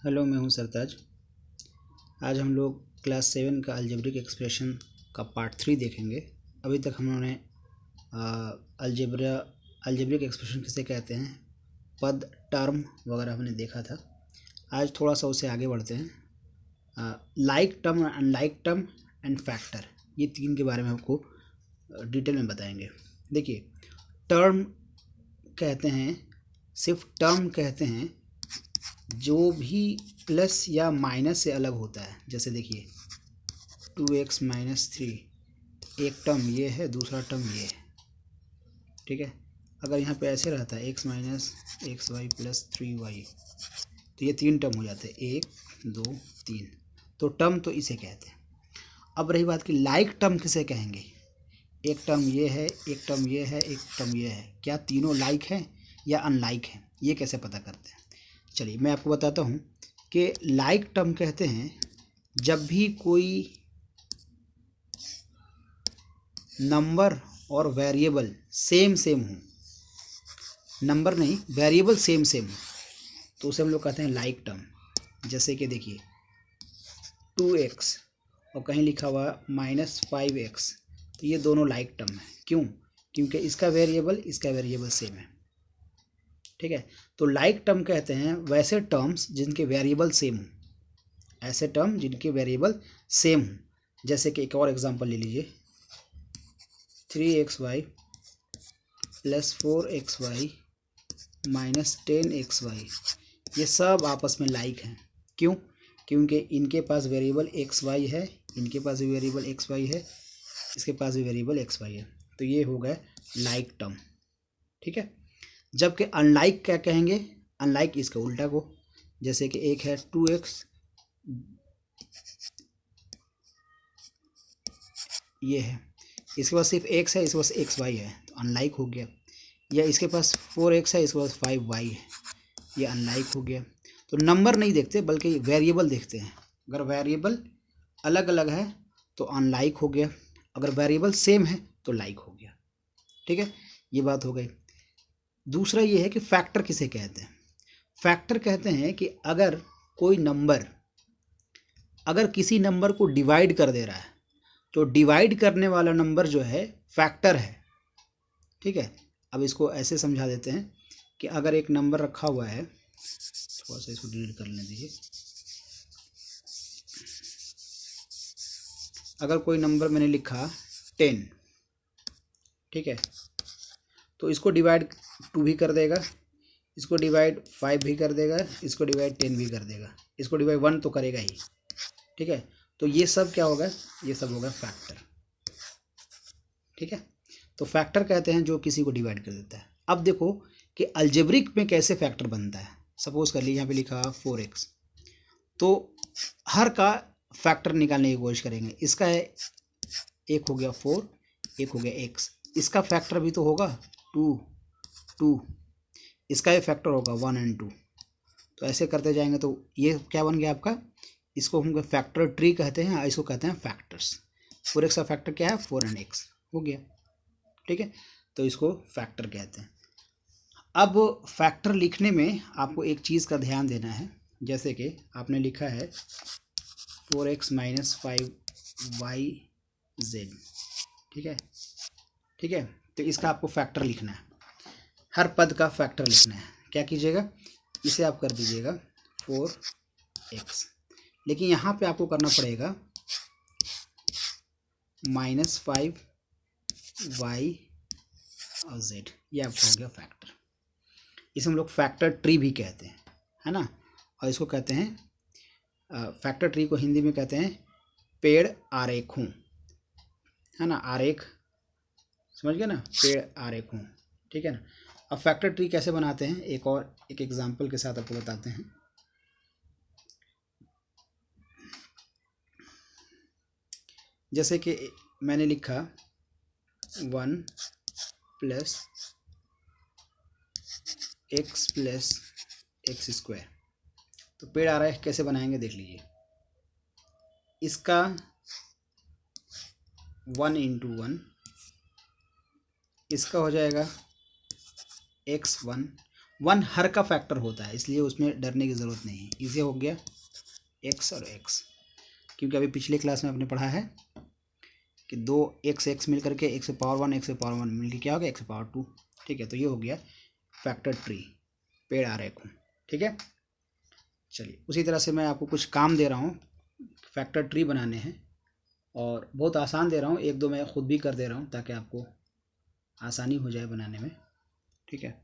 Hello, मैं हूं सरताज। आज हम लोग क्लास 7 का अलजेब्रिक एक्सप्रेशन का पार्ट 3 देखेंगे। अभी तक हम लोगों ने अलजेब्रिक एक्सप्रेशन किसे कहते हैं, पद, टर्म वगैरह हमने देखा था। आज थोड़ा सा उससे आगे बढ़ते हैं। Like term, unlike term and factor, ये तीन के बारे में आपको डिटेल में बताएंगे। देखिए, टर्म कहते हैं, सिर्फ टर्म कहते हैं जो भी प्लस या माइनस से अलग होता है। जैसे देखिए 2x माइनस 3, एक टर्म ये है, दूसरा टर्म ये है, ठीक है। अगर यहाँ पे ऐसे रहता है x minus x y plus 3y, तो ये तीन टर्म हो जाते हैं, 1 2 3। तो टर्म तो इसे कहते हैं। अब रही बात कि लाइक टर्म किसे कहेंगे। एक टर्म ये है, एक टर्म ये है, एक टर्म ये है, क्या तीनों लाइक हैं या अनलाइक हैं, ये कैसे पता करते हैं। चलिए मैं आपको बताता हूँ कि लाइक टर्म कहते हैं जब भी कोई नंबर और वेरिएबल सेम हो, नंबर नहीं वेरिएबल सेम हो, तो उसे हम लोग कहते हैं लाइक टर्म। जैसे कि देखिए 2x और कहीं लिखा हुआ -5x, तो ये दोनों लाइक टर्म है। क्यों? क्योंकि इसका वेरिएबल सेम है, ठीक है। तो लाइक टर्म कहते हैं वैसे टर्म्स जिनके वेरिएबल सेम हो, ऐसे टर्म जिनके वेरिएबल सेम हो। जैसे कि एक और एग्जांपल ले लीजिए, 3xy plus 4xy minus 10xy, ये सब आपस में लाइक हैं। क्यों? क्योंकि इनके पास वेरिएबल xy है, इनके पास भी वेरिएबल xy है, इसके पास भी वेरिएबल xy है, तो ये हो गए लाइक टर्म, ठीक है। जबकि अनलाइक क्या कहेंगे, अनलाइक इसका उल्टा को। जैसे कि एक है 2x, ये है, इसके पास सिर्फ x है, इसके पास xy है, तो अनलाइक हो गया। या इसके पास 4x है, इसके पास 5y है, ये अनलाइक हो गया। तो नंबर नहीं देखते बल्कि वेरिएबल देखते हैं। अगर वेरिएबल अलग अलग है तो अनलाइक हो गया, अगर वेरिएबल सेम है तो लाइक हो गया, ठीक है। ये बात हो गई। दूसरा ये है कि फैक्टर किसे कहते हैं। फैक्टर कहते हैं कि अगर कोई नंबर अगर किसी नंबर को डिवाइड कर दे रहा है तो डिवाइड करने वाला नंबर जो है फैक्टर है, ठीक है। अब इसको ऐसे समझा देते हैं कि अगर एक नंबर रखा हुआ है, थोड़ा सा इसको डिलीट कर लेने दीजिए। अगर कोई नंबर मैंने लिखा 10, ठीक है, तो इसको डिवाइड 2 भी कर देगा, इसको डिवाइड 5 भी कर देगा, इसको डिवाइड 10 भी कर देगा, इसको डिवाइड 1 तो करेगा ही, ठीक है। तो ये सब क्या होगा, ये सब होगा फैक्टर, ठीक है। तो फैक्टर कहते हैं जो किसी को डिवाइड कर देता है। अब देखो कि अलजेब्रिक में कैसे फैक्टर बनता है। सपोज कर लीजिए यहाँ पे लिखा 4x, तो हर का फैक्टर निकालने की कोशिश करेंगे। इसका है, एक हो गया 4, एक हो गया x, इसका फैक्टर भी तो होगा 2, इसका भी फैक्टर होगा 1 और 2। तो ऐसे करते जाएंगे तो ये क्या बन गया आपका, इसको हम फैक्टर ट्री कहते हैं, इसको कहते हैं फैक्टर्स। 4x का फैक्टर क्या है, 4 और x हो गया, ठीक है। तो इसको फैक्टर कहते हैं। अब फैक्टर लिखने में आपको एक चीज़ का ध्यान देना है। जैसे कि आपने लिखा है 4x माइनस 5yz, ठीक है, ठीक है। तो इसका आपको फैक्टर लिखना है, हर पद का फैक्टर लिखना है। क्या कीजिएगा, इसे आप कर दीजिएगा 4x, लेकिन यहाँ पे आपको करना पड़ेगा -5y और z, ये आपका हो गया फैक्टर। इसे हम लोग फैक्टर ट्री भी कहते हैं, है ना। और इसको कहते हैं फैक्टर ट्री को हिंदी में कहते हैं पेड़ आरेखों, है ना। आरेख समझ गए ना, पेड़ आरेखों, ठीक है ना। अब फैक्टर ट्री कैसे बनाते हैं, एक एग्जांपल के साथ आपको बताते हैं। जैसे कि मैंने लिखा 1 plus x plus x square, तो पेड़ आ रहा है, कैसे बनाएंगे देख लीजिए। इसका 1 इंटू 1, इसका हो जाएगा x1, 1 हर का फैक्टर होता है, इसलिए उसमें डरने की ज़रूरत नहीं है। इसे हो गया x और x, क्योंकि अभी पिछले क्लास में आपने पढ़ा है कि दो x मिल करके x पावर 1 x पावर 1 मिल के क्या हो गया x पावर 2। ठीक है, तो ये हो गया फैक्टर ट्री, पेड़ आरेख। ठीक है, चलिए उसी तरह से मैं आपको कुछ काम दे रहा हूँ, फैक्टर ट्री बनाने हैं और बहुत आसान दे रहा हूँ, एक दो मैं खुद भी कर दे रहा हूँ ताकि आपको आसानी हो जाए बनाने में। ठीक है,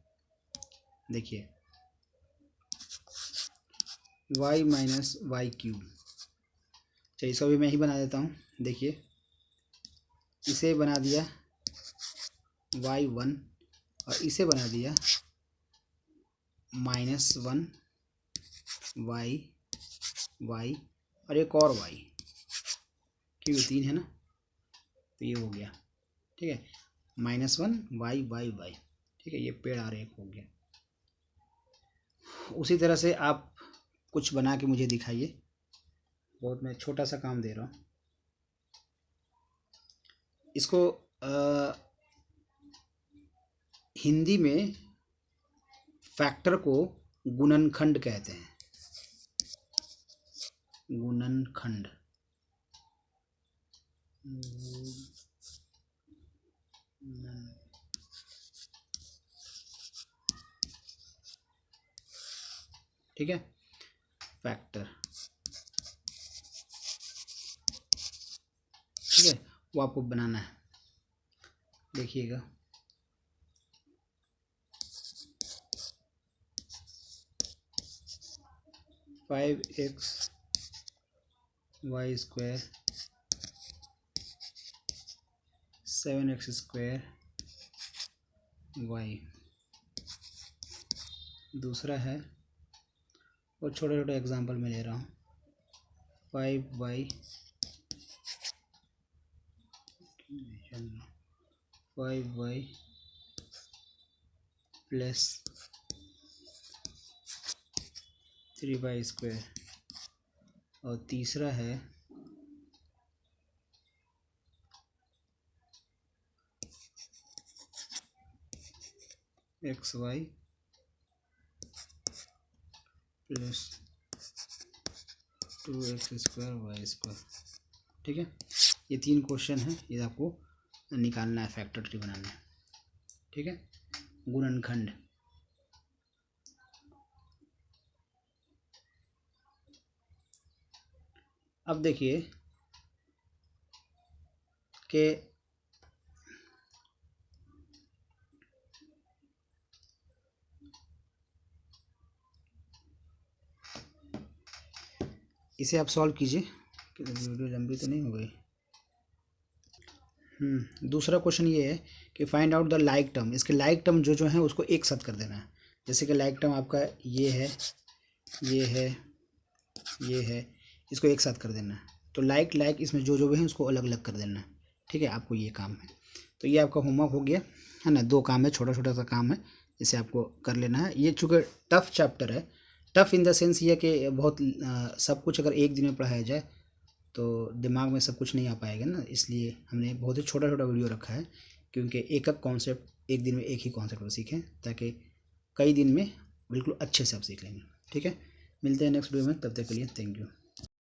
देखिए y माइनस वाई क्यूब, चलिए इसको भी मैं ही बना देता हूँ। देखिए इसे बना दिया y1 और इसे बना दिया -1 y और एक और y, क्योंकि 3 है ना, तो ये हो गया। ठीक है, -1 y। ठीक है, ये पेड़ आरेख हो गया। उसी तरह से आप कुछ बना के मुझे दिखाइए, बहुत मैं छोटा सा काम दे रहा हूँ। इसको हिंदी में फैक्टर को गुणनखंड कहते हैं, गुणनखंड। ठीक है, फैक्टर, ठीक है, वो आपको बनाना है। देखिएगा 5x y square 7x square y। दूसरा है, और छोटे छोटे एग्जांपल में ले रहा हूँ, 5y प्लस 3y स्क्वायर। और तीसरा है xy plus 2x square y square. ठीक है, ये 3 क्वेश्चन है, ये आपको निकालना है, फैक्टर ट्री बनाना है। ठीक है, गुणनखंड। अब देखिए कि इसे आप सॉल्व कीजिए कि वीडियो लंबी तो नहीं हो गई। दूसरा क्वेश्चन ये है कि find out the like term. इसके लाइक टर्म जो जो है उसको एक साथ कर देना है। जैसे कि लाइक टर्म आपका ये है, ये है, ये है, इसको एक साथ कर देना है। तो लाइक इसमें जो जो भी है उसको अलग अलग कर देना है। ठीक है, आपको ये काम है। तो ये आपका होमवर्क हो गया है ना, 2 काम है, छोटा छोटा सा काम है, इसे आपको कर लेना है। ये चूँकि टफ चैप्टर है, टफ इन द सेंस ये कि बहुत सब कुछ अगर एक दिन में पढ़ाया जाए तो दिमाग में सब कुछ नहीं आ पाएगा ना, इसलिए हमने बहुत ही छोटा छोटा वीडियो रखा है, क्योंकि एक एक कॉन्सेप्ट एक दिन में एक ही कॉन्सेप्ट को सीखें, ताकि कई दिन में बिल्कुल अच्छे से आप सीख लेंगे। ठीक है, मिलते हैं नेक्स्ट वीडियो में, तब तक के लिए थैंक यू।